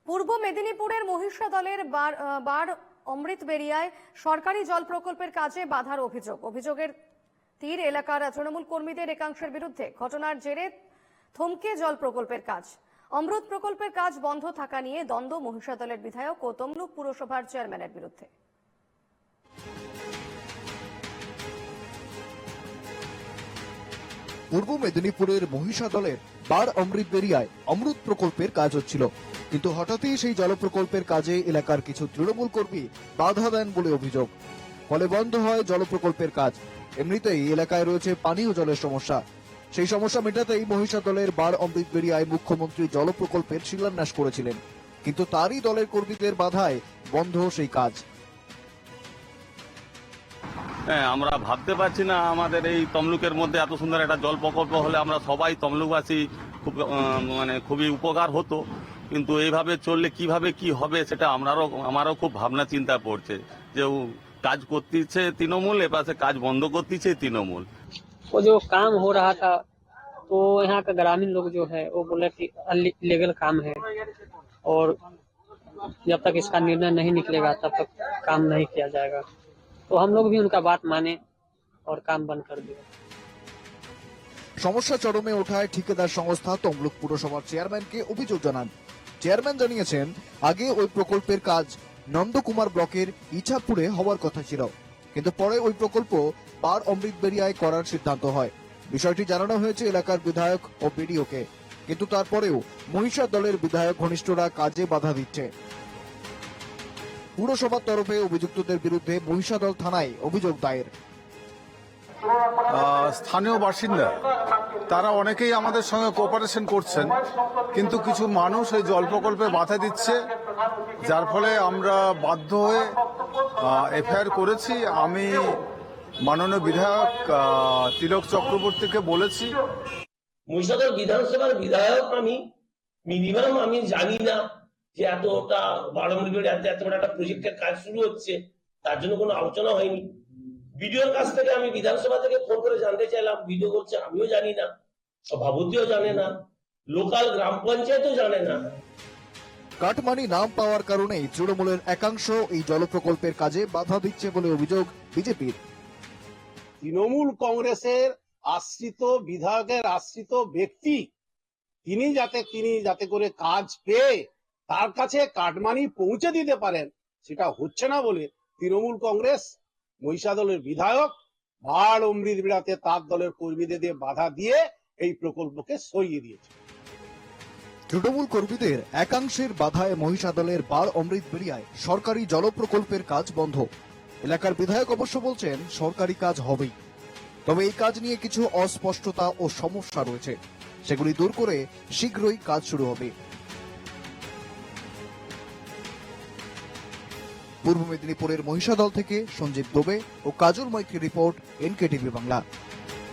পূর্ব মেদিনীপুরের মহিষাদলের বার অমৃতবেড়িয়ায় সরকারি জল প্রকল্পের কাজে বাধার অভিযোগের তীর এলাকার তৃণমূল কর্মীদের একাংশের বিরুদ্ধে। ঘটনার জেরে থমকে জল প্রকল্পের কাজ। অমৃত প্রকল্পের কাজ বন্ধ থাকা নিয়ে দ্বন্দ্ব মহিষাদলের বিধায়ক ও তমলুক পুরসভার চেয়ারম্যানের বিরুদ্ধে। পূর্ব মেদিনীপুরের মহিষাদলের বার অমৃতবেড়িয়ায় অমৃত প্রকল্পের কাজ হচ্ছিল, কিন্তু হঠাৎই সেই জল প্রকল্পের কাজে এলাকার কিছু তৃণমূল কর্মী বাধা দেন বলে অভিযোগ। ফলে বন্ধ হয় জল প্রকল্পের কাজ। এমনিতেই এলাকায় রয়েছে পানীয় জলের সমস্যা। সেই সমস্যা মেটাতেই মহিষাদলের বার অমৃতবেড়িয়ায় মুখ্যমন্ত্রী জল প্রকল্পের শিলান্যাস করেছিলেন, কিন্তু তারই দলের কর্মীদের বাধায় বন্ধ সেই কাজ। হ্যাঁ, আমরা ভাবতে পারছি না আমাদের এই তমলুকের মধ্যে এত সুন্দর একটা জল প্রকল্প হলে আমরা সবাই তমলুকবাসী খুবই উপকার হতো, কিন্তু এইভাবে চললে কিভাবে কি হবে সেটা আমারও খুব ভাবনা চিন্তা পড়ছে। যে কাজ করতেছে তৃণমূল, এপাশে কাজ বন্ধ করতেছে তৃণমূল। वो जो काम हो रहा था तो यहाँ का ग्रामीण लोग जो है वो बोले कि इलीगल काम है और जब तक इसका निर्णय नहीं निकलेगा तब तक काम नहीं किया जाएगा। तो हम लोग भी उनका बात माने और काम बंद कर दिए। সমস্যা চরমে ওঠায় ঠিকাদার সংস্থা তমলুক পুরসভার চেয়ারম্যানকে অভিযোগ জানান। চেয়ারম্যান জানিয়েছেন, আগে ওই প্রকল্পের কাজ নন্দকুমার ব্লকের ইছাপুরে হওয়ার কথা ছিল, কিন্তু পরে ওই প্রকল্প বার অমৃতবেড়িয়ায় করার সিদ্ধান্ত হয়। বিষয়টি জানানো হয়েছে এলাকার বিধায়ক ও বিডিওকে, কিন্তু তারপরেও মহিষাদলের দলের বিধায়ক ঘনিষ্ঠরা কাজে বাধা দিচ্ছে। পুরসভার তরফে অভিযুক্তদের বিরুদ্ধে মহিষাদল থানায় অভিযোগ দায়ের। স্থানীয় বাসিন্দা তারা অনেকেই আমাদের সঙ্গে কোঅপারেশন করছেন, কিন্তু কিছু মানুষ এই জল প্রকল্পে বাধা দিচ্ছে, যার ফলে আমরা বাধ্য হয়ে এফআইআর করেছি। আমি মাননীয় বিধায়ক তিলক চক্রবর্তীকে বলেছি, মহিষাদল বিধানসভার বিধায়ক আমি জানি না যে এতটা বারম্বার এত বড় একটা প্রজেক্টের কাজ শুরু হচ্ছে, তার জন্য কোনো আলোচনা হয়নি। বিডিওর কাছ থেকে আমি বিধানসভা থেকে ফোন করে জানতে চাইলাম, বিডিও বলছে আমিও জানি না, সভাপতিও জানে না, লোকাল গ্রাম পঞ্চায়েতও জানে না। কাটমানি নাম পাওয়ার কারণেই তৃণমূলের একাংশ এই জল প্রকল্পের কাজে বাধা দিচ্ছে বলে অভিযোগ বিজেপির। তৃণমূল কংগ্রেসের আশ্রিত বিধায়কের আশ্রিত ব্যক্তি তিনি যাতে করে কাজ পেয়ে তার কাছে কাটমানি পৌঁছে দিতে পারেন, সেটা হচ্ছে না বলে তৃণমূল কংগ্রেস মহিষাদলের বিধায়ক বার অমৃতবেড়িয়াতে তার দলের কর্মীদের দিয়ে বাধা দিয়ে এই প্রকল্পকে সরিয়ে দিয়েছে। তৃণমূল কর্মীদের একাংশের বাধায় মহিষাদলের বার অমৃতবেড়িয়ায় সরকারি জল প্রকল্পের কাজ বন্ধ। এলাকার বিধায়ক অবশ্য বলছেন সরকারি কাজ হবেই, তবে এই কাজ নিয়ে কিছু অস্পষ্টতা ও সমস্যা রয়েছে, সেগুলি দূর করে শীঘ্রই কাজ শুরু হবে। পূর্ব মেদিনীপুরের মহিষাদল থেকে সঞ্জীব দোবে ও কাজল মৈত্রী রিপোর্ট, এনকেটিভি বাংলা।